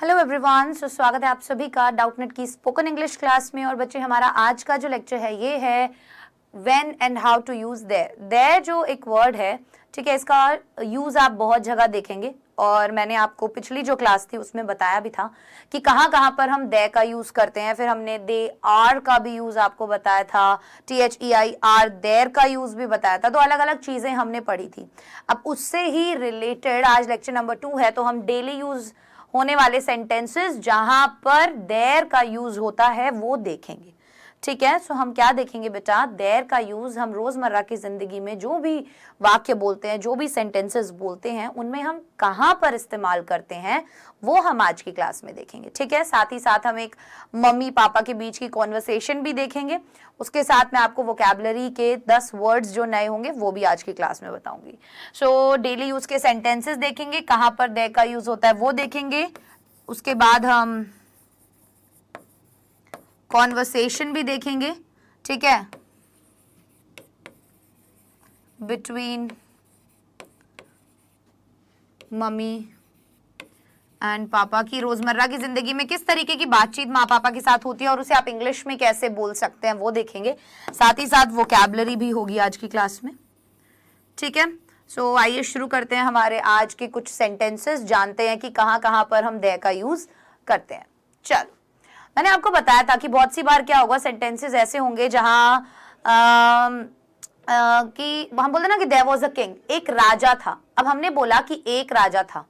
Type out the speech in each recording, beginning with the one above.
Hello everyone, सो स्वागत है आप सभी का डाउटनेट की स्पोकन इंग्लिश क्लास में। और बच्चे, हमारा आज का जो लेक्चर है ये है when and how to use there. There जो एक वर्ड है, ठीक है, इसका यूज आप बहुत जगह देखेंगे और मैंने आपको पिछली जो क्लास थी उसमें बताया भी था कि कहाँ कहाँ पर हम दे का यूज करते हैं। फिर हमने दे आर का भी यूज आपको बताया था, THEIR देयर का यूज भी बताया था। तो अलग अलग चीजें हमने पढ़ी थी। अब उससे ही रिलेटेड आज लेक्चर नंबर 2 है, तो हम डेली यूज होने वाले सेंटेंसेस जहां पर देयर का यूज होता है वो देखेंगे। ठीक है, सो हम क्या देखेंगे बेटा, देयर का यूज हम रोजमर्रा की जिंदगी में जो भी वाक्य बोलते हैं, जो भी सेंटेंसेस बोलते हैं, उनमें हम कहां पर इस्तेमाल करते हैं वो हम आज की क्लास में देखेंगे। ठीक है, साथ ही साथ हम एक मम्मी पापा के बीच की कॉन्वर्सेशन भी देखेंगे। उसके साथ मैं आपको वोकैबुलरी के 10 वर्ड्स जो नए होंगे वो भी आज की क्लास में बताऊंगी। सो डेली यूज के सेंटेंसेस देखेंगे, कहां पर देयर का यूज होता है वो देखेंगे। उसके बाद हम कॉन्वर्सेशन भी देखेंगे, ठीक है, बिटवीन मम्मी एंड पापा की रोजमर्रा की जिंदगी में किस तरीके की बातचीत माँ पापा के साथ होती है और उसे आप इंग्लिश में कैसे बोल सकते हैं वो देखेंगे। साथ ही साथ वोकैबुलरी भी होगी आज की क्लास में। ठीक है, सो आइए शुरू करते हैं हमारे आज के कुछ सेंटेंसेस, जानते हैं कि कहाँ कहाँ पर हम देयर का यूज करते हैं। चलो, मैंने आपको बताया था कि बहुत सी बार क्या होगा, सेंटेंसेस ऐसे होंगे जहां कि हम बोलते ना कि देयर वाज अ किंग, एक राजा था। अब हमने बोला कि एक राजा था।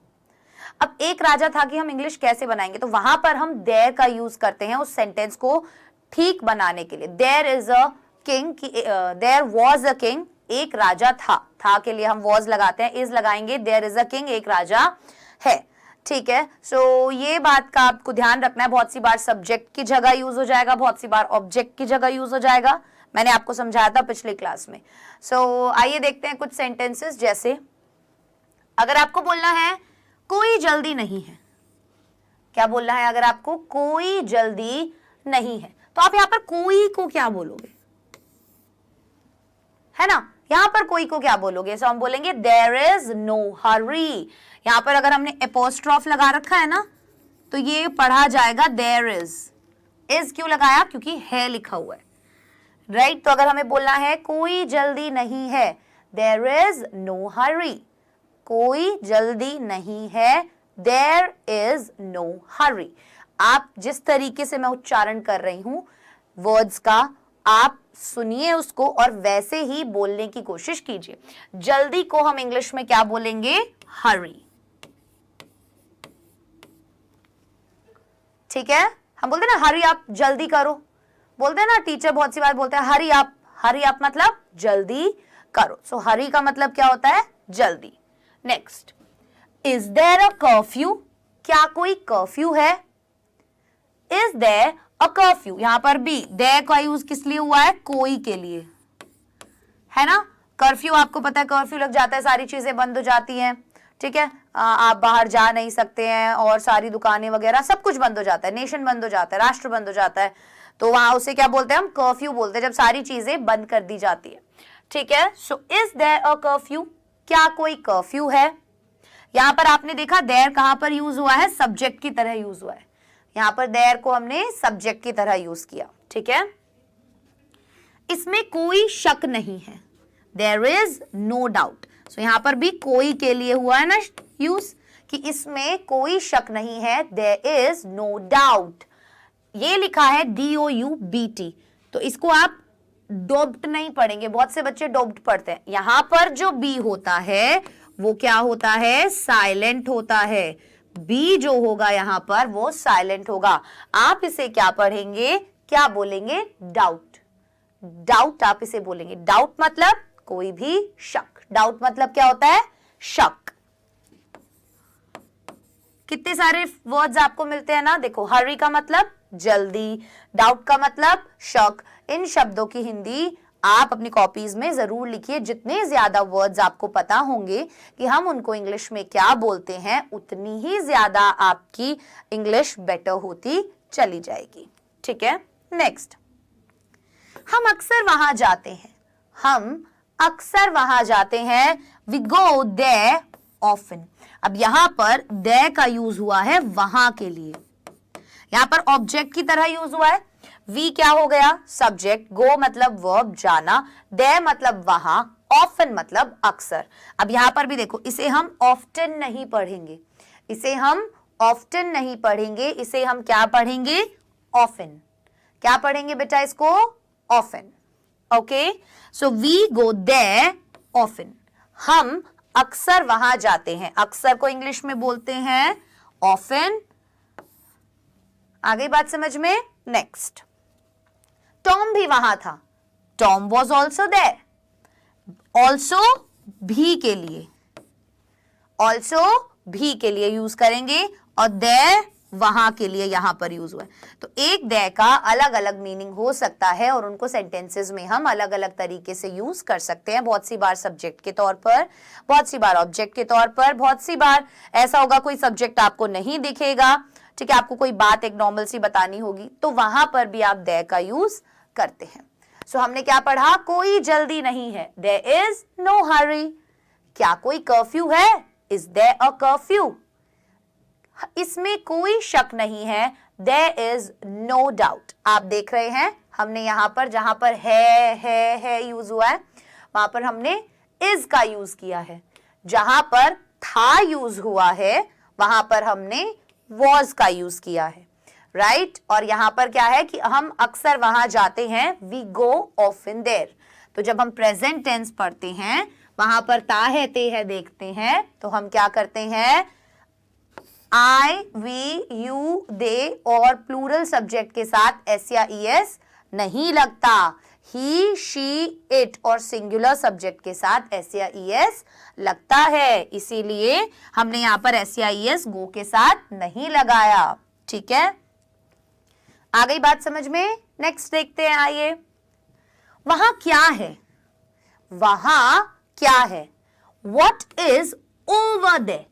अब एक राजा था कि हम इंग्लिश कैसे बनाएंगे, तो वहां पर हम देयर का यूज करते हैं उस सेंटेंस को ठीक बनाने के लिए। There is a king, there was a king, एक राजा था के लिए हम वॉज लगाते हैं, इज लगाएंगे, देयर इज अ किंग, एक राजा है। ठीक है, सो ये बात का आपको ध्यान रखना है। बहुत सी बार सब्जेक्ट की जगह यूज हो जाएगा, बहुत सी बार ऑब्जेक्ट की जगह यूज हो जाएगा। मैंने आपको समझाया था पिछली क्लास में। सो आइए देखते हैं कुछ सेंटेंसेस। जैसे अगर आपको बोलना है कोई जल्दी नहीं है, क्या बोलना है अगर आपको कोई जल्दी नहीं है, तो आप यहां पर कोई को क्या बोलोगे, है ना, यहां पर कोई को क्या बोलोगे। सो हम बोलेंगे देयर इज नो हरी। यहां पर अगर हमने एपोस्ट्रॉफ लगा रखा है ना, तो ये पढ़ा जाएगा देयर इज क्यों लगाया, क्योंकि है लिखा हुआ है, राइट। तो अगर हमें बोलना है कोई जल्दी नहीं है, देयर इज नो हरी, कोई जल्दी नहीं है, देयर इज नो हरी। आप जिस तरीके से मैं उच्चारण कर रही हूं वर्ड्स का, आप सुनिए उसको और वैसे ही बोलने की कोशिश कीजिए। जल्दी को हम इंग्लिश में क्या बोलेंगे, हरी। ठीक है, हम बोलते हैं ना हरी आप, जल्दी करो, बोलते हैं ना, टीचर बहुत सी बार बोलते हैं हरी आप। हरी आप मतलब जल्दी करो। सो हरी का मतलब क्या होता है, जल्दी। Next, is there a curfew, क्या कोई कर्फ्यू है। इज देयर अ कर्फ्यू, यहां पर भी देयर का यूज किस लिए हुआ है, कोई के लिए, है ना। कर्फ्यू आपको पता है, कर्फ्यू लग जाता है, सारी चीजें बंद हो जाती हैं। ठीक है, आप बाहर जा नहीं सकते हैं और सारी दुकानें वगैरह सब कुछ बंद हो जाता है, नेशन बंद हो जाता है, राष्ट्र बंद हो जाता है, तो वहां उसे क्या बोलते हैं, हम कर्फ्यू बोलते हैं, जब सारी चीजें बंद कर दी जाती है। ठीक है, so is there a curfew, क्या कोई कर्फ्यू है। यहां पर आपने देखा देयर कहां पर यूज हुआ है, सब्जेक्ट की तरह यूज हुआ है। यहां पर देयर को हमने सब्जेक्ट की तरह यूज किया। ठीक है, इसमें कोई शक नहीं है, देयर इज नो डाउट। सो यहां पर भी कोई के लिए हुआ है ना यूज, कि इसमें कोई शक नहीं है, देयर इज नो डाउट। ये लिखा है DOUBT, तो इसको आप डोब्ट नहीं पढ़ेंगे, बहुत से बच्चे डोब्ट पढ़ते हैं। यहां पर जो बी होता है वो क्या होता है, साइलेंट होता है। बी जो होगा यहां पर वो साइलेंट होगा। आप इसे क्या पढ़ेंगे, क्या बोलेंगे, डाउट। डाउट आप इसे बोलेंगे। डाउट मतलब कोई भी शक, डाउट मतलब क्या होता है, शक। कितने सारे वर्ड्स आपको मिलते हैं ना, देखो, हरी का मतलब जल्दी, डाउट का मतलब शक। इन शब्दों की हिंदी आप अपनी कॉपीज में जरूर लिखिए। जितने ज्यादा वर्ड्स आपको पता होंगे कि हम उनको इंग्लिश में क्या बोलते हैं, उतनी ही ज्यादा आपकी इंग्लिश बेटर होती चली जाएगी। ठीक है, नेक्स्ट, हम अक्सर वहां जाते हैं, हम अक्सर वहां जाते हैं, वी गो देयर ऑफन। अब यहां पर दे का यूज हुआ है वहां के लिए, यहां पर ऑब्जेक्ट की तरह यूज हुआ है। वी क्या हो गया? सब्जेक्ट, गो मतलब वर्ब जाना, दे मतलब वहां, ऑफन मतलब अक्सर। अब यहां पर भी देखो, इसे हम ऑफ्टन नहीं पढ़ेंगे, इसे हम ऑफ्टन नहीं पढ़ेंगे, इसे हम क्या पढ़ेंगे? ऑफन। क्या पढ़ेंगे बेटा इसको? Often. Okay, so we go there often, हम अक्सर वहां जाते हैं। अक्सर को इंग्लिश में बोलते हैं ऑफन। आ गई बात समझ में? नेक्स्ट, टॉम भी वहां था, Tom was also there. Also भी के लिए, ऑल्सो भी के लिए यूज करेंगे, और देयर वहां के लिए यहां पर यूज हुआ है। तो एक दे का अलग अलग मीनिंग हो सकता है और उनको सेंटेंसेस में हम अलग अलग तरीके से यूज कर सकते हैं। बहुत सी बार सब्जेक्ट के तौर पर, बहुत सी बार ऑब्जेक्ट के तौर पर, बहुत सी बार ऐसा होगा कोई सब्जेक्ट आपको नहीं दिखेगा, ठीक है, आपको कोई बात एक नॉर्मल सी बतानी होगी, तो वहां पर भी आप दे का यूज करते हैं। सो हमने क्या पढ़ा? कोई जल्दी नहीं है, देयर इज नो हरी। क्या कोई कर्फ्यू है? Is there a curfew? इसमें कोई शक नहीं है, देयर इज नो डाउट। आप देख रहे हैं हमने यहां पर जहां पर है यूज हुआ है, वहां पर हमने इज का यूज किया है। जहां पर था यूज हुआ है वहां पर हमने वॉज का यूज किया है, राइट। और यहां पर क्या है कि हम अक्सर वहां जाते हैं, वी गो ऑफन देयर। तो जब हम प्रेजेंट टेंस पढ़ते हैं, वहां पर ता है ते है देखते हैं, तो हम क्या करते हैं? आई, वी, यू, दे और प्लूरल सब्जेक्ट के साथ एस या ईएस नहीं लगता। ही, शी, इट और सिंगुलर सब्जेक्ट के साथ एस या ईएस लगता है, इसीलिए हमने यहां पर एस या ईएस गो के साथ नहीं लगाया, ठीक है। आ गई बात समझ में? नेक्स्ट देखते हैं, आइए। वहां क्या है? वहां क्या है? What is over there?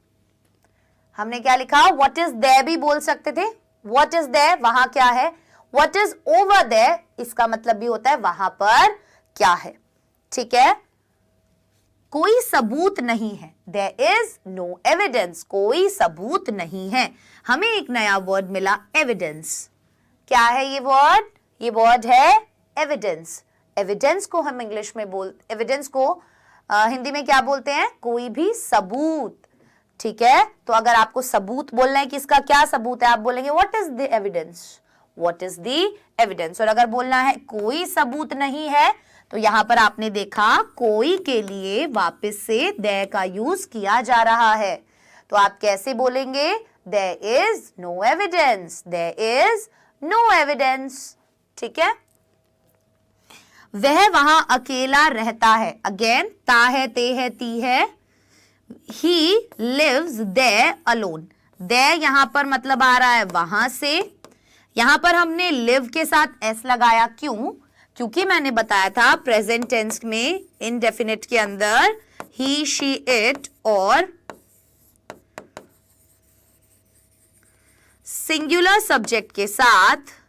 हमने क्या लिखा? What is there भी बोल सकते थे। What is there? वहां क्या है? What is over there? इसका मतलब भी होता है वहां पर क्या है, ठीक है। कोई सबूत नहीं है, There is no evidence. कोई सबूत नहीं है। हमें एक नया वर्ड मिला, एविडेंस। क्या है ये वर्ड? ये वर्ड है एविडेंस। एविडेंस को हम इंग्लिश में एविडेंस को हिंदी में क्या बोलते हैं? कोई भी सबूत, ठीक है। तो अगर आपको सबूत बोलना है कि इसका क्या सबूत है, आप बोलेंगे what is the evidence, what is the evidence. और अगर बोलना है कोई सबूत नहीं है, तो यहां पर आपने देखा कोई के लिए वापस से दे का यूज किया जा रहा है। तो आप कैसे बोलेंगे? There is no evidence, there is no evidence, ठीक है। वह वहां अकेला रहता है, अगेन ता है ते है ती है। He lives there alone. there यहां पर मतलब आ रहा है वहां से। यहां पर हमने live के साथ s लगाया, क्यों? क्योंकि मैंने बताया था प्रेजेंट टेंस में इनडेफिनिट के अंदर he, she, it और सिंगुलर सब्जेक्ट के साथ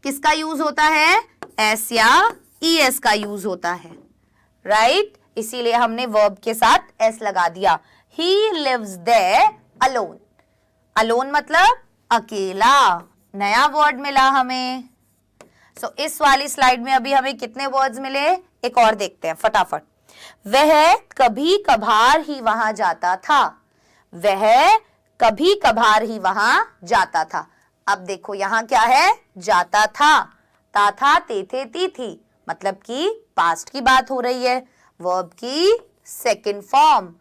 किसका यूज होता है? एस या ईएस का यूज होता है, राइट। इसीलिए हमने वर्ब के साथ एस लगा दिया। He lives there alone. alone मतलब अकेला। नया वर्ड मिला हमें। सो इस वाली स्लाइड में अभी हमें कितने वर्ड्स मिले? एक और देखते हैं फटाफट। वह कभी कभार ही वहां जाता था, वह कभी कभार ही वहां जाता था। अब देखो यहां क्या है? जाता था, ता था ते थे ती थी, मतलब कि पास्ट की बात हो रही है, वर्ब की सेकंड फॉर्म।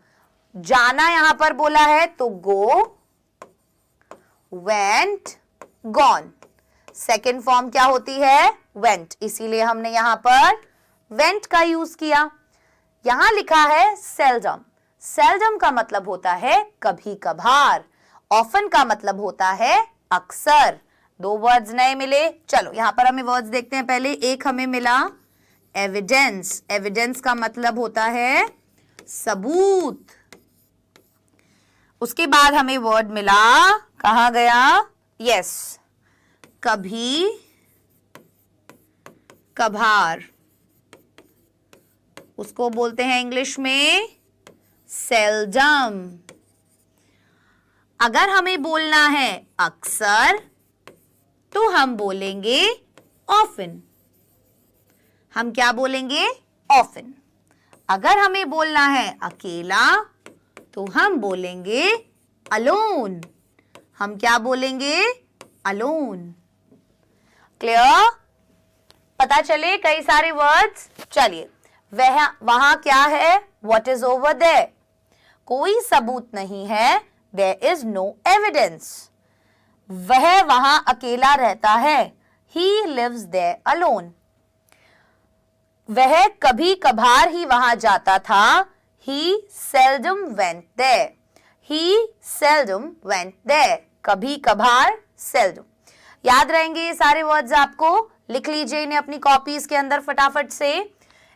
जाना यहां पर बोला है तो गो, वेंट, गॉन। सेकंड फॉर्म क्या होती है? वेंट, इसीलिए हमने यहां पर वेंट का यूज किया। यहां लिखा है सेल्डम। सेल्डम का मतलब होता है कभी कभार। ऑफन का मतलब होता है अक्सर। दो वर्ड्स नए मिले। चलो यहां पर हमें वर्ड्स देखते हैं। पहले एक हमें मिला एविडेंस। एविडेंस का मतलब होता है सबूत। उसके बाद हमें वर्ड मिला, कहां गया? यस, कभी कभार। उसको बोलते हैं इंग्लिश में seldom. अगर हमें बोलना है अक्सर तो हम बोलेंगे often. हम क्या बोलेंगे? often. अगर हमें बोलना है अकेला तो हम बोलेंगे alone. हम क्या बोलेंगे? alone. क्लियर? पता चले कई सारे वर्ड्स. चलिए, वहां क्या है? What is over there? कोई सबूत नहीं है. There is no evidence. वह वहां अकेला रहता है. He lives there alone. वह कभी कभार ही वहां जाता था. He seldom went there. He seldom went there. कभी कभार, seldom. याद रहेंगे ये सारे वर्ड्स आपको. लिख लीजिए इन्हें अपनी कॉपीज के अंदर फटाफट से.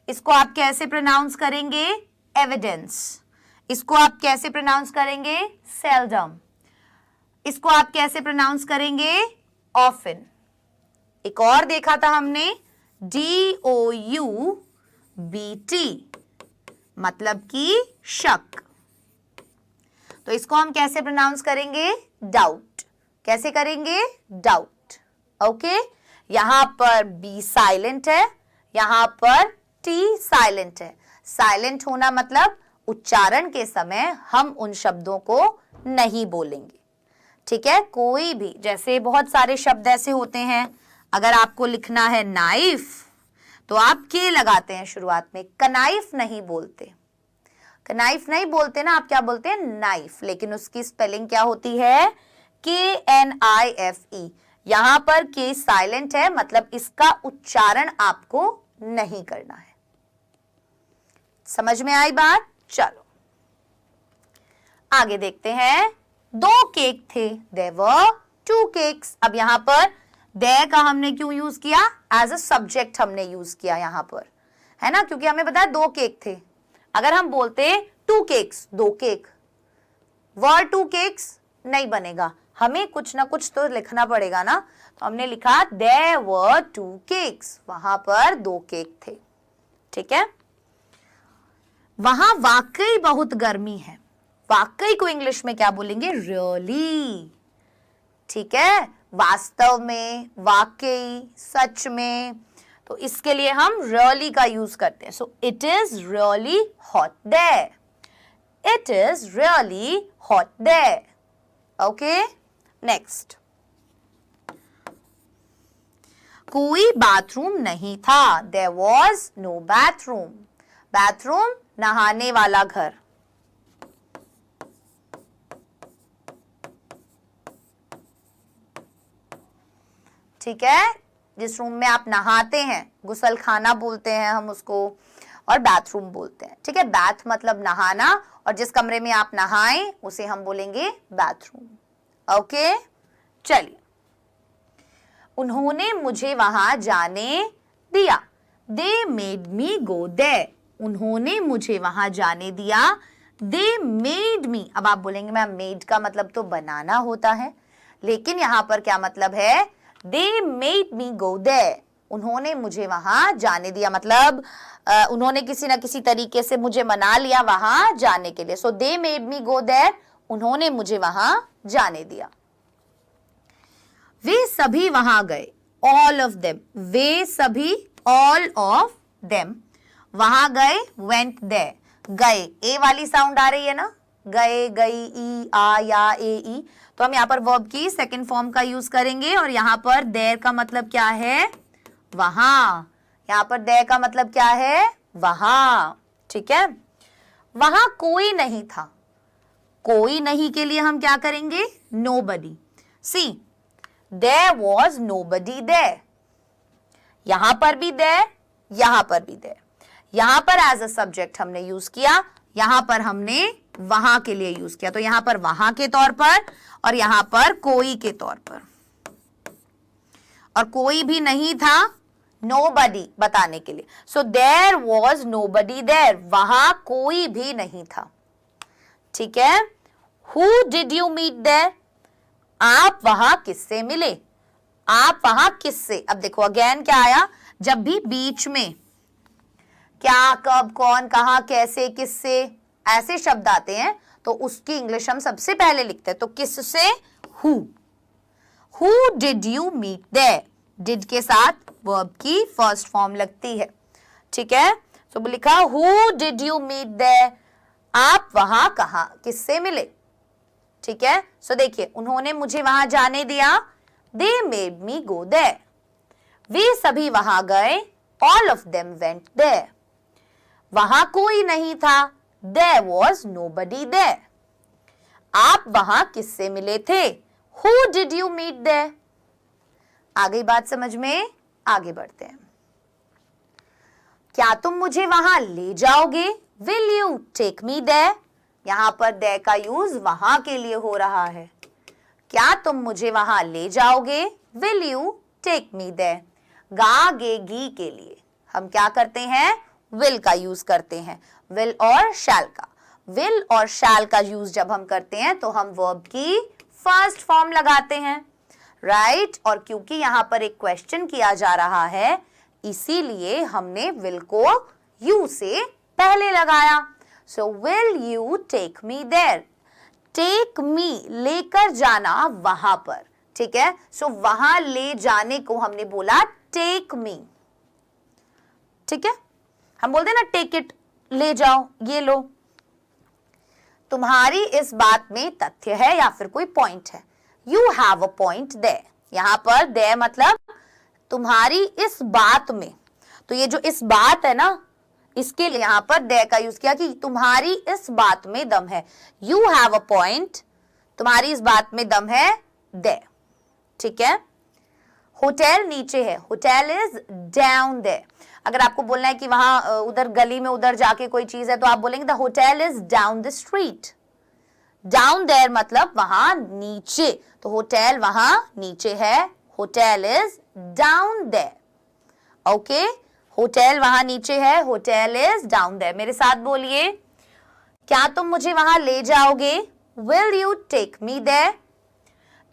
इसको आप कैसे प्रोनाउंस करेंगे? एविडेंस. इसको आप कैसे प्रोनाउंस करेंगे? सेल्डम. इसको आप कैसे प्रोनाउंस करेंगे? ऑफन. एक और देखा था हमने, DOUBT, मतलब कि शक. तो इसको हम कैसे प्रोनाउंस करेंगे? डाउट. कैसे करेंगे? डाउट. ओके. यहां पर B साइलेंट है, यहां पर T साइलेंट है. साइलेंट होना मतलब उच्चारण के समय हम उन शब्दों को नहीं बोलेंगे. ठीक है? कोई भी, जैसे बहुत सारे शब्द ऐसे होते हैं, अगर आपको लिखना है नाइफ तो आप के लगाते हैं शुरुआत में, कनाइफ नहीं बोलते. कनाइफ नहीं बोलते ना, आप क्या बोलते हैं? नाइफ. लेकिन उसकी स्पेलिंग क्या होती है? KNIFE. यहां पर के साइलेंट है, मतलब इसका उच्चारण आपको नहीं करना है. समझ में आई बात? चलो आगे देखते हैं. 2 केक थे. There were 2 cakes. अब यहां पर there का हमने क्यों यूज किया? एज अ सब्जेक्ट हमने यूज किया यहां पर, है ना, क्योंकि हमें पता है 2 केक थे. अगर हम बोलते 2 केक्स, 2 केक, वर 2 केक्स नहीं बनेगा. हमें कुछ ना कुछ तो लिखना पड़ेगा ना. तो हमने लिखा there were 2 cakes. वहां पर 2 केक थे. ठीक है? वहां वाकई बहुत गर्मी है. वाकई को इंग्लिश में क्या बोलेंगे? रियली. ठीक है? वास्तव में, वाकई, सच में. तो इसके लिए हम रियली का यूज करते हैं. So it is really hot there. It is really hot there. Okay. Next. कोई बाथरूम नहीं था. There was no bathroom. Bathroom, नहाने वाला घर. ठीक है? जिस रूम में आप नहाते हैं, गुसल खाना बोलते हैं हम उसको, और बाथरूम बोलते हैं. ठीक है? बाथ मतलब नहाना, और जिस कमरे में आप नहाएं उसे हम बोलेंगे बाथरूम. ओके. चलिए. उन्होंने मुझे वहां जाने दिया. They made me go there. उन्होंने मुझे वहां जाने दिया. They made me. अब आप बोलेंगे मैम made का मतलब तो बनाना होता है, लेकिन यहां पर क्या मतलब है? They made me go there. उन्होंने मुझे वहां जाने दिया, मतलब उन्होंने किसी ना किसी तरीके से मुझे मना लिया वहां जाने के लिए. So they made me go there. उन्होंने मुझे वहां जाने दिया. वे सभी वहां गए. All of them. वे सभी, all of them. वहां गए. Went there. गए, ए वाली साउंड आ रही है ना, गए, गई, ई, आ, या, ए, ई. तो हम यहाँ पर वर्ब की सेकंड फॉर्म का यूज करेंगे. और यहाँ पर देयर का मतलब क्या है? वहां. यहाँ पर देयर का मतलब क्या है? वहां. ठीक है? वहां कोई नहीं था. कोई नहीं के लिए हम क्या करेंगे? nobody. See, there was nobody there. यहां पर भी there, यहां पर भी there. यहां पर एज अ सब्जेक्ट हमने यूज किया, यहां पर हमने वहां के लिए यूज किया. तो यहां पर वहां के तौर पर और यहां पर कोई के तौर पर. और कोई भी नहीं था, nobody बताने के लिए. So there was nobody there. वहां कोई भी नहीं था. ठीक है? Who did you meet there? आप वहां किससे मिले? आप वहां किससे? अब देखो अगेन क्या आया? जब भी बीच में क्या, कब, कौन, कहां, कैसे, किससे, ऐसे शब्द आते हैं तो उसकी इंग्लिश हम सबसे पहले लिखते हैं। तो किससे? Who did you meet there, did के साथ वर्ब की फर्स्ट फॉर्म लगती है, ठीक है। तो लिखा who did you meet there, आप वहां कहा किससे मिले, ठीक है। सो देखिए, उन्होंने मुझे वहां जाने दिया, they made me go there, वे सभी वहां गए, all of them went there, वहां कोई नहीं था, देयर वॉज नोबडी देयर, आप वहां किससे मिले थे, who did you meet there. आ गई बात समझ में? आगे बढ़ते हैं। क्या तुम मुझे वहां ले जाओगे, will you take me there, यहां पर देयर का यूज वहां के लिए हो रहा है। क्या तुम मुझे वहां ले जाओगे, will you take me there, गा गे गी के लिए हम क्या करते हैं, विल का यूज करते हैं, विल और शैल का। विल और शैल का यूज जब हम करते हैं तो हम वर्ब की फर्स्ट फॉर्म लगाते हैं, राइट। और क्योंकि यहां पर एक क्वेश्चन किया जा रहा है, इसीलिए हमने विल को यू से पहले लगाया। So will you take me there, take me लेकर जाना वहां पर, ठीक है। सो वहां ले जाने को हमने बोला टेक मी, ठीक है। हम बोलते हैं ना टेक इट, ले जाओ, ये लो। तुम्हारी इस बात में तथ्य है या फिर कोई पॉइंट है, you have a point there, यहां पर देयर मतलब तुम्हारी इस बात में, तो ये जो इस बात है ना, इसके लिए यहां पर देयर का यूज किया कि तुम्हारी इस बात में दम है, यू हैव अ पॉइंट, तुम्हारी इस बात में दम है, देयर, ठीक है। होटल नीचे है, होटल इज डाउन देयर। अगर आपको बोलना है कि वहां उधर गली में उधर जाके कोई चीज है तो आप बोलेंगे the hotel is down the street. Down there मतलब वहां नीचे, तो होटल वहां नीचे है, hotel is down there, okay. Hotel वहां नीचे है, होटल इज डाउन देयर। मेरे साथ बोलिए, क्या तुम मुझे वहां ले जाओगे, will you take me there,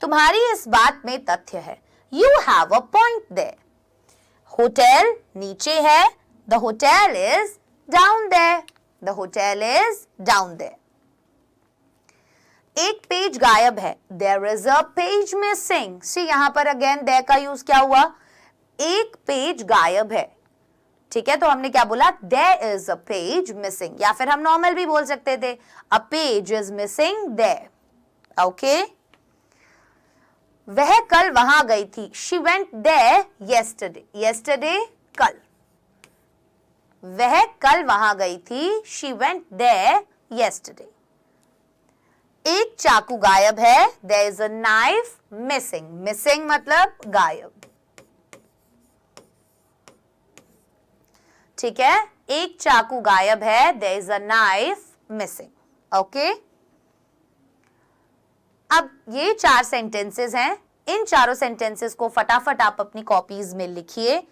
तुम्हारी इस बात में तथ्य है, you have a point there, hotel नीचे है, the hotel is down there, the hotel is down there. एक पेज गायब है, there is a page missing. See यहां पर अगेन देयर का यूज क्या हुआ, एक पेज गायब है, ठीक है। तो हमने क्या बोला, there is a page missing, या फिर हम नॉर्मल भी बोल सकते थे, a page is missing there, okay. वह कल वहां गई थी, she went there yesterday, yesterday कल, वह कल वहां गई थी, शी वेंट देयर येस्टरडे। एक चाकू गायब है, there is a knife missing, missing मतलब गायब, ठीक है। एक चाकू गायब है, there is a knife missing, okay. अब ये 4 सेंटेंसेस हैं, इन चारों सेंटेंसेस को फटाफट आप अपनी कॉपीज में लिखिए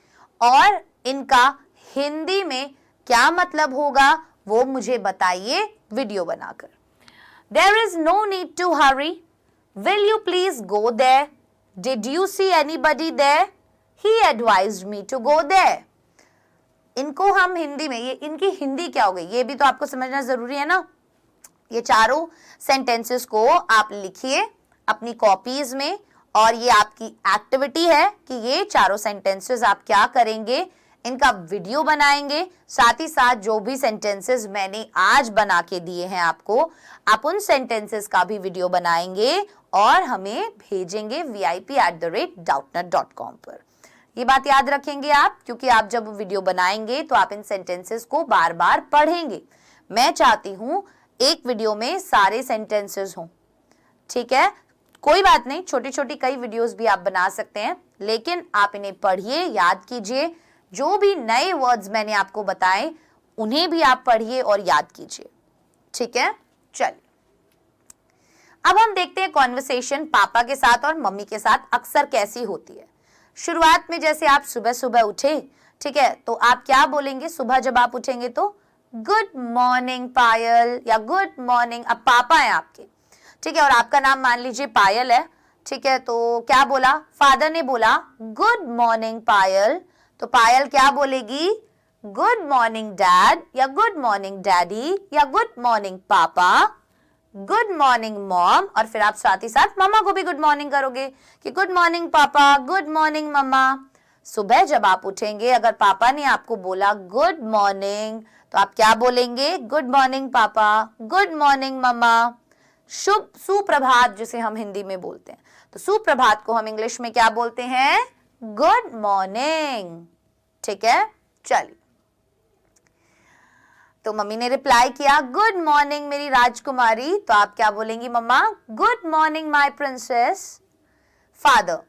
और इनका हिंदी में क्या मतलब होगा वो मुझे बताइए वीडियो बनाकर। There is no need to hurry. Will you please go there? Did you see anybody there? He advised me to go there. इनको हम हिंदी में, ये इनकी हिंदी क्या हो गई ये भी तो आपको समझना जरूरी है ना। ये चारों सेंटेंसेस को आप लिखिए अपनी कॉपीज में और ये आपकी एक्टिविटी है कि ये चारों सेंटेंसेस आप क्या करेंगे, इनका वीडियो बनाएंगे। साथ ही साथ जो भी सेंटेंसेस मैंने आज बना के दिए हैं आपको, आप उन सेंटेंसेस का भी वीडियो बनाएंगे और hमें भेजेंगे vip@doubtnut.com पर। ये बात याद रखेंगे आप, क्योंकि आप जब वीडियो बनाएंगे तो आप इन सेंटेंसेस को बार बार पढ़ेंगे। मैं चाहती हूं एक वीडियो में सारे सेंटेंसेस हों, ठीक है। कोई बात नहीं, छोटी छोटी कई वीडियोस भी आप बना सकते हैं, लेकिन आप इन्हें पढ़िए, याद कीजिए। जो भी नए वर्ड्स मैंने आपको बताए उन्हें भी आप पढ़िए और याद कीजिए, ठीक है। चलिए अब हम देखते हैं कॉन्वर्सेशन पापा के साथ और मम्मी के साथ अक्सर कैसी होती है। शुरुआत में जैसे आप सुबह सुबह उठे, ठीक है, तो आप क्या बोलेंगे सुबह जब आप उठेंगे तो गुड मॉर्निंग पायल या गुड मॉर्निंग। अब पापा हैं आपके, ठीक है, और आपका नाम मान लीजिए पायल है, ठीक है, तो क्या बोला, फादर ने बोला गुड मॉर्निंग पायल, तो पायल क्या बोलेगी गुड मॉर्निंग डैड या गुड मॉर्निंग डैडी या गुड मॉर्निंग पापा, गुड मॉर्निंग मॉम, और फिर आप साथ ही साथ मम्मा को भी गुड मॉर्निंग करोगे कि गुड मॉर्निंग पापा, गुड मॉर्निंग मम्मा। सुबह जब आप उठेंगे, अगर पापा ने आपको बोला गुड मॉर्निंग, तो आप क्या बोलेंगे? गुड मॉर्निंग पापा, गुड मॉर्निंग मम्मा। शुभ सुप्रभात जिसे हम हिंदी में बोलते हैं, तो सुप्रभात को हम इंग्लिश में क्या बोलते हैं? Good morning. ठीक है, चलिए। तो मम्मी ने रिप्लाई किया गुड मॉर्निंग मेरी राजकुमारी, तो आप क्या बोलेंगी मम्मा? Good morning my princess. Father,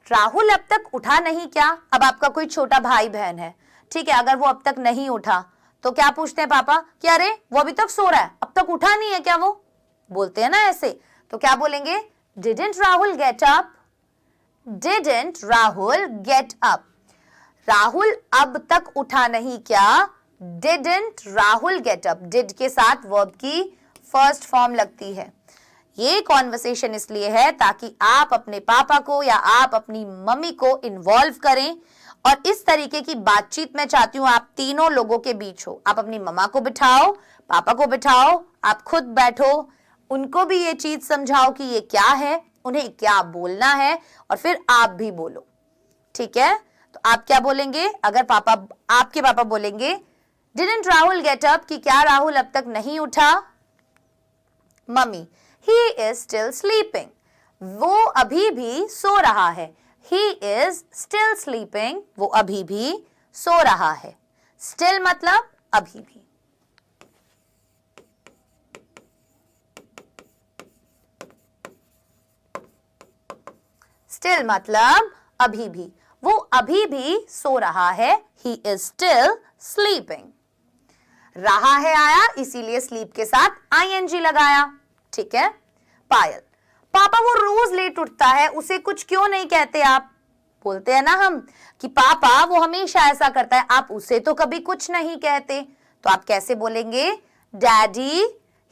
Rahul अब तक उठा नहीं क्या? अब आपका कोई छोटा भाई बहन है, ठीक है, अगर वो अब तक नहीं उठा तो क्या पूछते हैं पापा कि अरे वो अभी तक सो रहा है, अब तक उठा नहीं है क्या? वो बोलते हैं ना ऐसे, तो क्या बोलेंगे? Didn't Rahul get up, didn't Rahul get up. Rahul अब तक उठा नहीं क्या? Didn't Rahul get up. Did के साथ वर्ब की फर्स्ट फॉर्म लगती है। ये कॉन्वर्सेशन इसलिए है ताकि आप अपने पापा को या आप अपनी मम्मी को इन्वॉल्व करें, और इस तरीके की बातचीत मैं चाहती हूं आप तीनों लोगों के बीच हो। आप अपनी मम्मा को बिठाओ, पापा को बिठाओ, आप खुद बैठो, उनको भी ये चीज समझाओ कि ये क्या है, उन्हें क्या बोलना है, और फिर आप भी बोलो। ठीक है, तो आप क्या बोलेंगे? अगर आपके पापा बोलेंगे डिडंट राहुल गेट अप, कि क्या राहुल अब तक नहीं उठा? Mummy, he is still sleeping, वो अभी भी सो रहा है। ही इज स्टिल स्लीपिंग, वो अभी भी सो रहा है। स्टिल मतलब अभी भी। स्टिल मतलब अभी भी, वो अभी भी सो रहा है। He is still sleeping. रहा है आया, इसीलिए स्लीप के साथ आईएनजी लगाया। ठीक है। पायल, पापा वो रोज लेट उठता है, उसे कुछ क्यों नहीं कहते आप? बोलते हैं ना हम कि पापा वो हमेशा ऐसा करता है, आप उसे तो कभी कुछ नहीं कहते। तो आप कैसे बोलेंगे? Daddy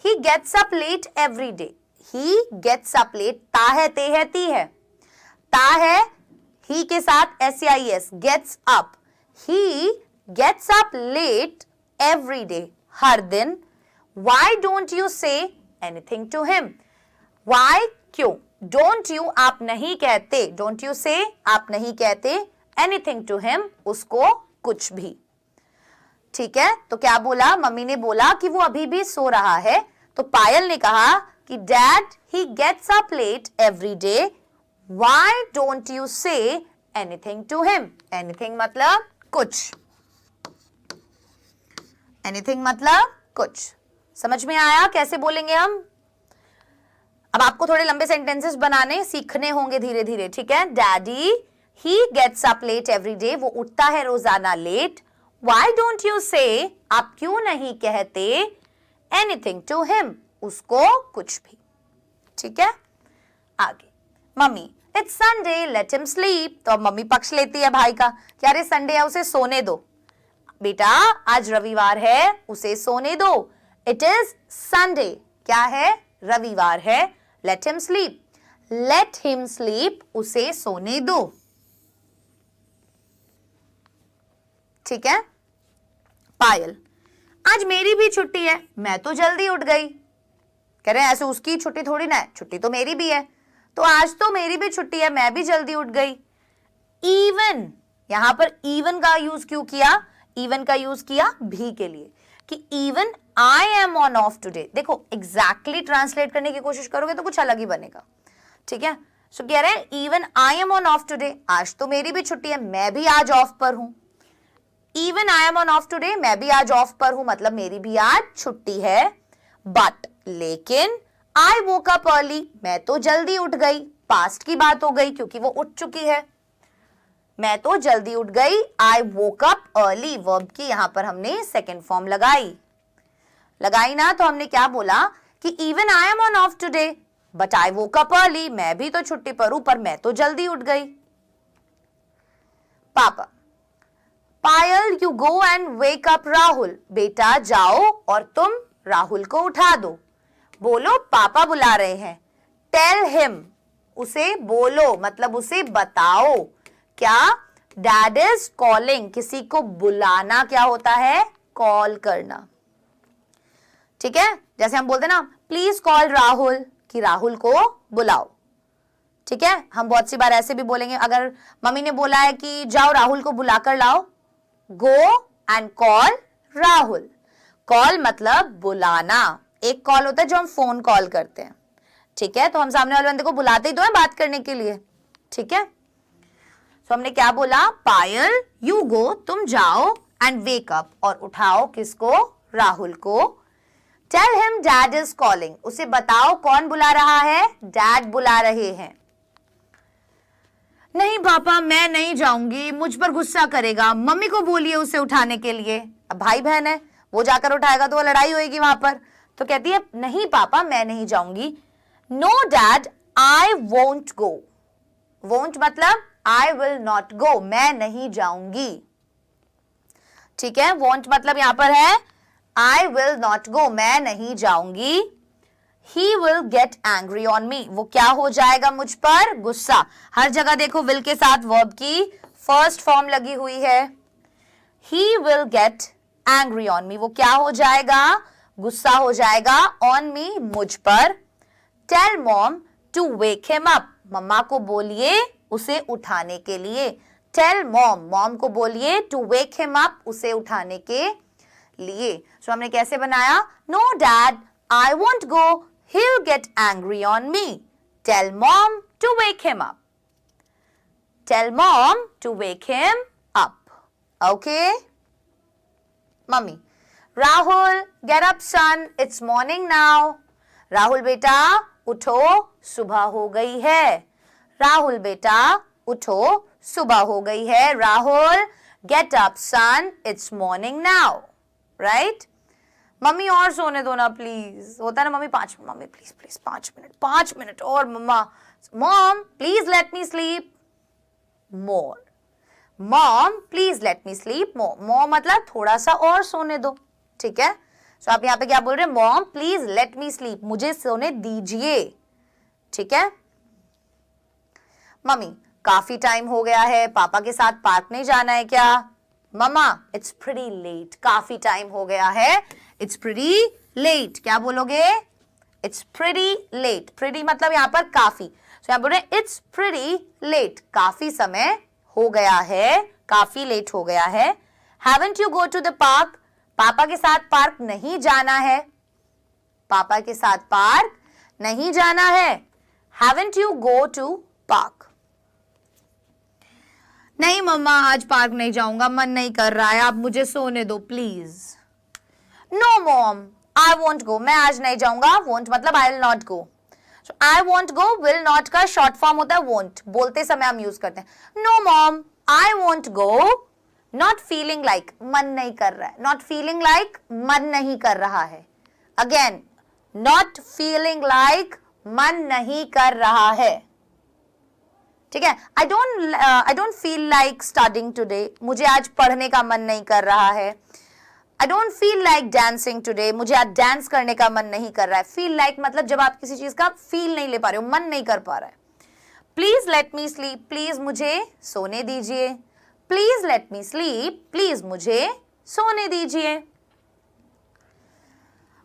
he gets up late every day. He gets up late, ता है, ते है, ती है। ता है, ही के साथ SEIS, gets up. He gets up late every day, हर दिन। Why don't you say anything to him? Why, क्यों? Don't you, आप नहीं कहते, don't you say, आप नहीं कहते, anything to him, उसको कुछ भी। ठीक है, तो क्या बोला? मम्मी ने बोला कि वो अभी भी सो रहा है, तो पायल ने कहा कि dad he gets up late every day, why don't you say anything to him? Anything मतलब कुछ। एनीथिंग मतलब कुछ। समझ में आया कैसे बोलेंगे हम? अब आपको थोड़े लंबे सेंटेंसेस बनाने सीखने होंगे धीरे धीरे। ठीक है। Daddy he gets up late every day, वो उठता है रोजाना लेट। व्हाई डोंट यू से, आप क्यों नहीं कहते एनीथिंग टू हिम, उसको कुछ भी। ठीक है। आगे, mummy it's Sunday let him sleep, तो अब मम्मी पक्ष लेती है भाई का कि अरे संडे है, उसे सोने दो। बेटा आज रविवार है, उसे सोने दो। इट इज संडे, क्या है? रविवार है। Let him sleep, let him sleep, उसे सोने दो। ठीक है। पायल, आज मेरी भी छुट्टी है, मैं तो जल्दी उठ गई। कह रहे हैं ऐसे उसकी छुट्टी थोड़ी ना है, छुट्टी तो मेरी भी है, तो आज तो मेरी भी छुट्टी है, मैं भी जल्दी उठ गई। इवन, यहां पर इवन का यूज क्यों किया? इवन का यूज किया भी के लिए कि even I am on off today. देखो एग्जैक्टली ट्रांसलेट करने की कोशिश करोगे तो कुछ अलग ही बनेगा। ठीक है। सो कह रहे हैं even I am on off today, आज तो मेरी भी छुट्टी है, मैं भी आज ऑफ पर हूं। Even I am on off today, मैं भी आज ऑफ पर हूं, मतलब मेरी भी आज छुट्टी है। बट, लेकिन आई वोक अप अर्ली, मैं तो जल्दी उठ गई। पास्ट की बात हो गई क्योंकि वो उठ चुकी है। मैं तो जल्दी उठ गई। आई वोक अप अर्ली, वर्ब की यहां पर हमने सेकेंड फॉर्म लगाई ना, तो हमने क्या बोला कि even I am on off today but I woke up early, मैं भी तो छुट्टी पर हूं पर मैं तो जल्दी उठ गई। पापा, Payal you go and wake up Rahul, बेटा जाओ और तुम राहुल को उठा दो। बोलो पापा बुला रहे हैं। टेल हिम, उसे बोलो मतलब उसे बताओ। क्या? डैड इज कॉलिंग, किसी को बुलाना क्या होता है? कॉल करना। ठीक है, जैसे हम बोलते ना प्लीज कॉल राहुल, कि राहुल को बुलाओ। ठीक है, हम बहुत सी बार ऐसे भी बोलेंगे, अगर मम्मी ने बोला है कि जाओ राहुल को बुलाकर लाओ, go and call Rahul. Call मतलब बुलाना। एक कॉल होता है जो हम फोन कॉल करते हैं। ठीक है, तो हम सामने वाले बंदे को बुलाते ही तो है बात करने के लिए। ठीक है, तो हमने क्या बोला? पायल यू गो, तुम जाओ, एंड वेक अप, और उठाओ किसको? राहुल को। Tell him dad is calling, उसे बताओ कौन बुला रहा है? डैड बुला रहे हैं। नहीं पापा मैं नहीं जाऊंगी, मुझ पर गुस्सा करेगा, मम्मी को बोलिए उसे उठाने के लिए। अब भाई बहन है, वो जाकर उठाएगा तो लड़ाई होगी वहां पर। तो कहती है नहीं पापा मैं नहीं जाऊंगी। No dad I won't go. Won't मतलब आई विल नॉट गो, मैं नहीं जाऊंगी। ठीक है, वोंट मतलब यहां पर है आई विल नॉट गो, मैं नहीं जाऊंगी। He will get angry on me, वो क्या हो जाएगा मुझ पर? गुस्सा। हर जगह देखो will के साथ verb की फर्स्ट फॉर्म लगी हुई है। He will get angry on me, वो क्या हो जाएगा? गुस्सा हो जाएगा। on me, मुझ पर। Tell mom to wake him up, मम्मा को बोलिए उसे उठाने के लिए। Tell mom, मॉम को बोलिए to wake him up, उसे उठाने के लिए। So हमने कैसे बनाया? No dad, I won't go, he'll get angry on me. Tell mom to wake him up. Tell mom to wake him up. Okay? Mummy, Rahul, get up son, it's morning now. Rahul बेटा उठो, सुबह हो गई है। राहुल बेटा उठो, सुबह हो गई है। Rahul, get up son, it's morning now. Right? मम्मी और सोने दो ना प्लीज। होता है ना मम्मी, मम्मी प्लीज प्लीज 5 मिनट और मम्मा। Mom please let me sleep more. Mom please let me sleep more. More मतलब थोड़ा सा और सोने दो। ठीक है, सो आप यहाँ पे क्या बोल रहे हैं? Mom please let me sleep, मुझे सोने दीजिए। ठीक है, मम्मी काफी टाइम हो गया है, पापा के साथ पार्क नहीं जाना है क्या? मम्मा इट्स प्रीटी लेट, काफी टाइम हो गया है। इट्स प्रीटी लेट, क्या बोलोगे? It's pretty late. प्रीटी मतलब यहाँ पर काफी, तो यहाँ बोल रहे इट्स प्रीटी लेट, काफी समय हो गया है, काफी लेट हो गया है। Haven't you go to the park, पापा के साथ पार्क नहीं जाना है। पापा के साथ पार्क नहीं जाना है। Haven't you go to park. नहीं मम्मा आज पार्क नहीं जाऊंगा, मन नहीं कर रहा है, आप मुझे सोने दो please. No mom I won't go, मैं आज नहीं जाऊंगा। वोंट मतलब I will not go. So I won't go, will not का शॉर्ट फॉर्म होता है वोंट, बोलते समय हम यूज करते हैं। No mom I won't go, not feeling like, मन नहीं कर रहा है। नॉट फीलिंग लाइक, मन नहीं कर रहा है। अगेन नॉट फीलिंग लाइक, मन नहीं कर रहा है। ठीक है, I don't feel like studying today, मुझे आज पढ़ने का मन नहीं कर रहा है। I don't feel like dancing today, मुझे आज डांस करने का मन नहीं कर रहा है। फील लाइक मतलब जब आप किसी चीज का फील नहीं ले पा रहे हो, मन नहीं कर पा रहा है। Please let me sleep, please मुझे सोने दीजिए। Please let me sleep, please मुझे सोने दीजिए।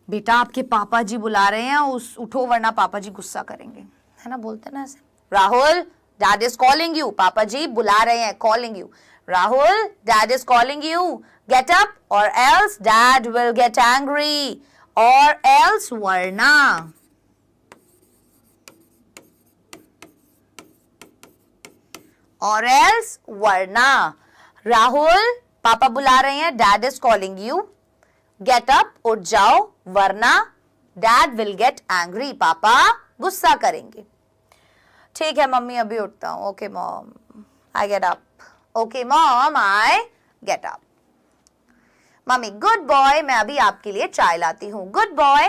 बेटा आपके पापा जी बुला रहे हैं, उठो वरना पापा जी गुस्सा करेंगे, है ना, बोलते ना ऐसे। Rahul dad is calling you, पापा जी बुला रहे हैं, calling you. Rahul dad is calling you, get up or else dad will get angry, or else वरना। और एल्स वरना। राहुल पापा बुला रहे हैं, dad is calling you, get up उठ जाओ, वरना डैड विल गेट एंग्री, पापा गुस्सा करेंगे। ठीक है मम्मी अभी उठता हूं। Okay mom I get up. Okay mom I get up. Mummy good boy, मैं अभी आपके लिए चाय लाती हूँ। Good boy,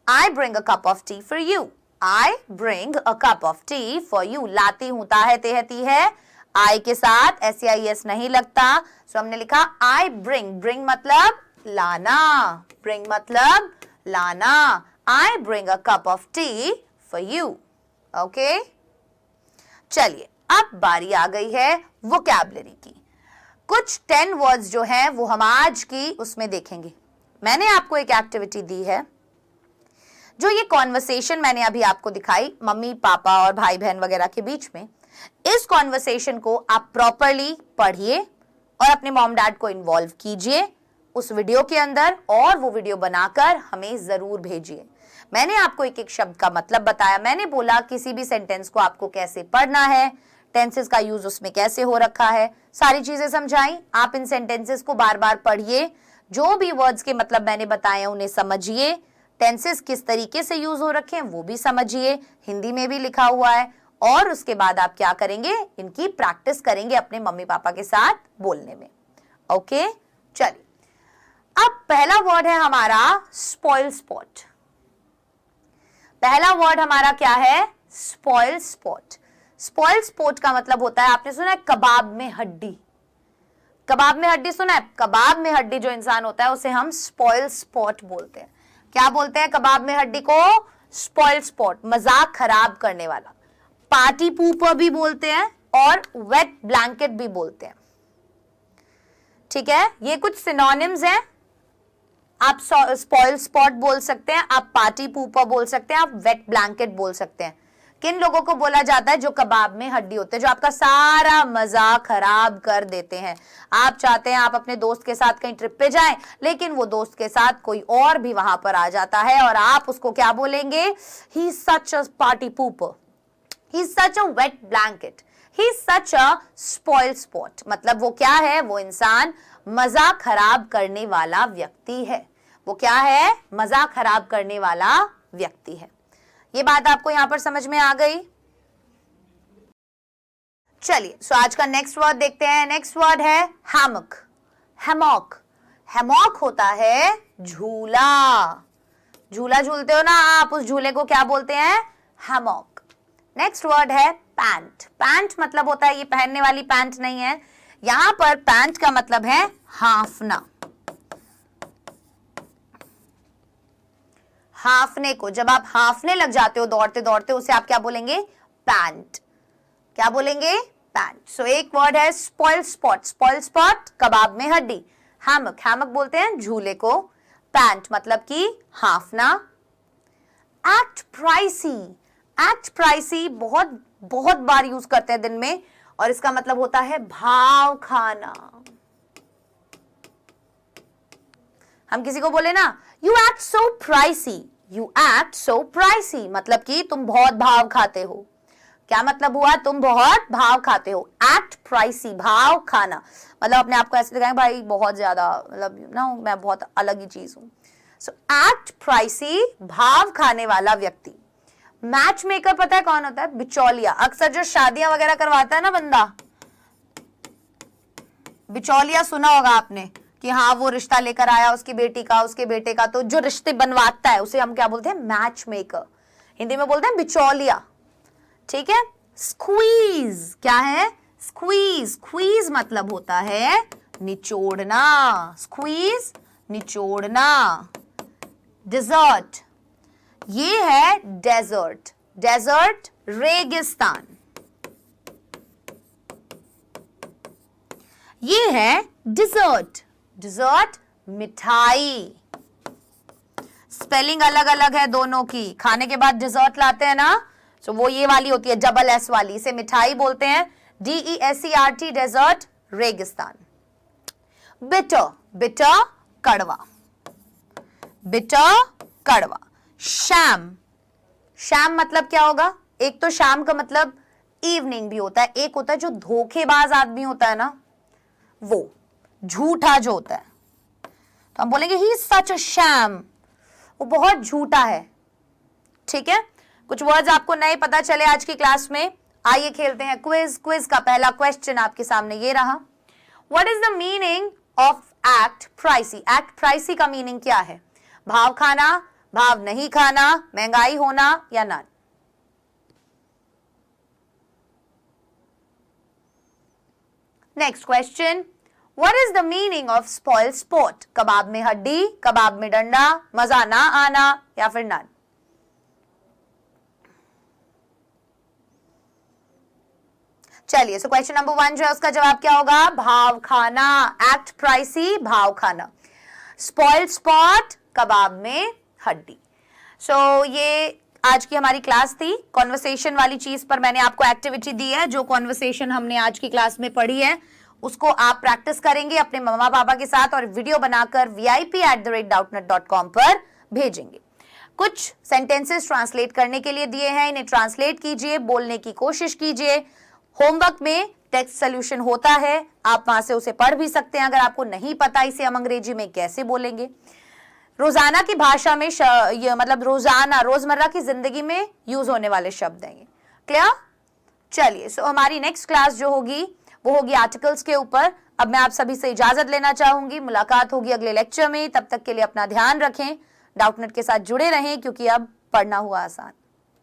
I bring a cup of T for you. I bring a cup of T for you, लाती हूं, ताहती है, आई के साथ SEIS नहीं लगता, सो हमने लिखा आई ब्रिंग। ब्रिंग मतलब लाना, ब्रिंग मतलब लाना। I bring a cup of T for you. Okay, चलिए अब बारी आ गई है वोकैबुलरी की। कुछ 10 वर्ड्स जो हैं वो हम आज की उसमें देखेंगे। मैंने आपको एक एक्टिविटी दी है, जो ये कॉन्वर्सेशन मैंने अभी आपको दिखाई मम्मी पापा और भाई बहन वगैरह के बीच में, इस कॉन्वर्सेशन को आप प्रॉपरली पढ़िए और अपने मॉम डैड को इन्वॉल्व कीजिए उस वीडियो के अंदर, और वो वीडियो बनाकर हमें जरूर भेजिए। मैंने आपको एक एक शब्द का मतलब बताया, मैंने बोला किसी भी सेंटेंस को आपको कैसे पढ़ना है, टेंसेस का यूज उसमें कैसे हो रखा है, सारी चीजें समझाई। आप इन सेंटेंसेस को बार बार पढ़िए, जो भी वर्ड्स के मतलब मैंने बताए हैं उन्हें समझिए, टेंसेस किस तरीके से यूज हो रखे हैं वो भी समझिए, हिंदी में भी लिखा हुआ है। और उसके बाद आप क्या करेंगे, इनकी प्रैक्टिस करेंगे अपने मम्मी पापा के साथ बोलने में। ओके, चलिए अब पहला वर्ड है हमारा स्पॉइल स्पॉट। पहला वर्ड हमारा क्या है, स्पॉइल स्पॉट। स्पॉइल स्पॉट का मतलब होता है, आपने सुना है कबाब में हड्डी। कबाब में हड्डी सुना है? कबाब में हड्डी जो इंसान होता है उसे हम स्पॉइल स्पॉट बोलते हैं। क्या बोलते हैं कबाब में हड्डी को? स्पॉइल स्पॉट, मजाक खराब करने वाला। पार्टी पूपर भी बोलते हैं और वेट ब्लैंकेट भी बोलते हैं। ठीक है, ये कुछ सिनोनिम्स हैं। आप स्पॉइल स्पॉट बोल सकते हैं, आप पार्टी पूपर बोल सकते हैं, आप वेट ब्लैंकेट बोल सकते हैं। किन लोगों को बोला जाता है? जो कबाब में हड्डी होते हैं, जो आपका सारा मजाक खराब कर देते हैं। आप चाहते हैं आप अपने दोस्त के साथ कहीं ट्रिप पे जाएं, लेकिन वो दोस्त के साथ कोई और भी वहां पर आ जाता है और आप उसको क्या बोलेंगे? He is such a party pooper, he is such a wait blanket, he is such a spoil spot. मतलब वो क्या है? वो इंसान मजाक खराब करने वाला व्यक्ति है। वो क्या है? मजाक खराब करने वाला व्यक्ति है। ये बात आपको यहां पर समझ में आ गई? चलिए, सो आज का नेक्स्ट वर्ड देखते हैं। नेक्स्ट वर्ड है हैमक। हैमॉक। हैमॉक होता है झूला। झूला झूलते हो ना आप, उस झूले को क्या बोलते हैं? हैमॉक। नेक्स्ट वर्ड है पैंट। पैंट मतलब होता है, ये पहनने वाली पैंट नहीं है, यहां पर पैंट का मतलब है हाफना। हाफने को, जब आप हाफने लग जाते हो दौड़ते दौड़ते, उसे आप क्या बोलेंगे? पैंट। क्या बोलेंगे? पैंट। सो एक वर्ड है स्पॉइल स्पॉट। स्पॉइल स्पॉट कबाब में हड्डी। हैमक, हैमक बोलते हैं झूले को। पैंट मतलब कि हाफना। Act pricey. एक्ट प्राइसी बहुत बहुत बार यूज करते हैं दिन में, और इसका मतलब होता है भाव खाना। हम किसी को बोले ना, you act so pricey, you act so pricey, मतलब कि तुम बहुत भाव खाते हो। क्या मतलब हुआ? तुम बहुत भाव खाते हो। एक्ट प्राइसी, भाव खाना, मतलब अपने आप को ऐसे दिखाएं भाई बहुत ज्यादा, मतलब ना मैं बहुत अलग ही चीज हूं। सो एक्ट प्राइसी, भाव खाने वाला व्यक्ति। मैच मेकर पता है कौन होता है? बिचौलिया। अक्सर जो शादियां वगैरह करवाता है ना बंदा, बिचौलिया सुना होगा आपने कि हाँ वो रिश्ता लेकर आया उसकी बेटी का, उसके बेटे का, तो जो रिश्ते बनवाता है उसे हम क्या बोलते हैं? Match maker. हिंदी में बोलते हैं बिचौलिया। ठीक है। स्क्वीज क्या है? स्क्वीज। स्क्वीज मतलब होता है निचोड़ना। स्क्वीज, निचोड़ना। डिजर्ट, ये है डेजर्ट। डेजर्ट रेगिस्तान। ये है डिजर्ट। डिजर्ट मिठाई। स्पेलिंग अलग अलग है दोनों की। खाने के बाद डिजर्ट लाते हैं ना, तो वो ये वाली होती है डबल एस वाली, इसे मिठाई बोलते हैं। DESERT, डेजर्ट रेगिस्तान। बिटर, बिटर कड़वा। बिटर कड़वा। शैम, शैम मतलब क्या होगा? एक तो शाम का मतलब इवनिंग भी होता है, एक होता है जो धोखेबाज आदमी होता है ना, वो झूठा जो होता है, तो हम बोलेंगे he is such a sham, वो बहुत झूठा है। ठीक है, कुछ वर्ड्स आपको नए पता चले आज की क्लास में। आइए खेलते हैं क्विज। क्विज का पहला क्वेश्चन आपके सामने ये रहा। What is the meaning of act pricey? Act pricey का मीनिंग क्या है? भाव खाना, भाव नहीं खाना, महंगाई होना या ना? Next question, what is the meaning of spoilsport? कबाब में हड्डी, कबाब में डंडा, मजा ना आना या फिर नन? चलिए, सो क्वेश्चन नंबर 1 जो है उसका जवाब क्या होगा? भाव खाना, एक्ट प्राइसी, भाव खाना। स्पॉइल्ड स्पॉट, कबाब में हड्डी। सो ये आज की हमारी क्लास थी। कॉन्वर्सेशन वाली चीज पर मैंने आपको एक्टिविटी दी है। जो कॉन्वर्सेशन हमने आज की क्लास में पढ़ी है उसको आप प्रैक्टिस करेंगे अपने मम्मा पापा के साथ और वीडियो बनाकर vip@doubtnut.com पर भेजेंगे। कुछ सेंटेंसेस ट्रांसलेट करने के लिए दिए हैं, इन्हें ट्रांसलेट कीजिए, बोलने की कोशिश कीजिए। होमवर्क में टेक्स्ट सोल्यूशन होता है, आप वहां से उसे पढ़ भी सकते हैं अगर आपको नहीं पता इसे हम अंग्रेजी में कैसे बोलेंगे। रोजाना की भाषा में ये मतलब रोजाना रोजमर्रा की जिंदगी में यूज होने वाले शब्द हैं ये। क्लियर? चलिए, सो हमारी नेक्स्ट क्लास जो होगी वो होगी आर्टिकल्स के ऊपर। अब मैं आप सभी से इजाजत लेना चाहूंगी, मुलाकात होगी अगले लेक्चर में। तब तक के लिए अपना ध्यान रखें, डाउटनेट के साथ जुड़े रहें क्योंकि अब पढ़ना हुआ आसान।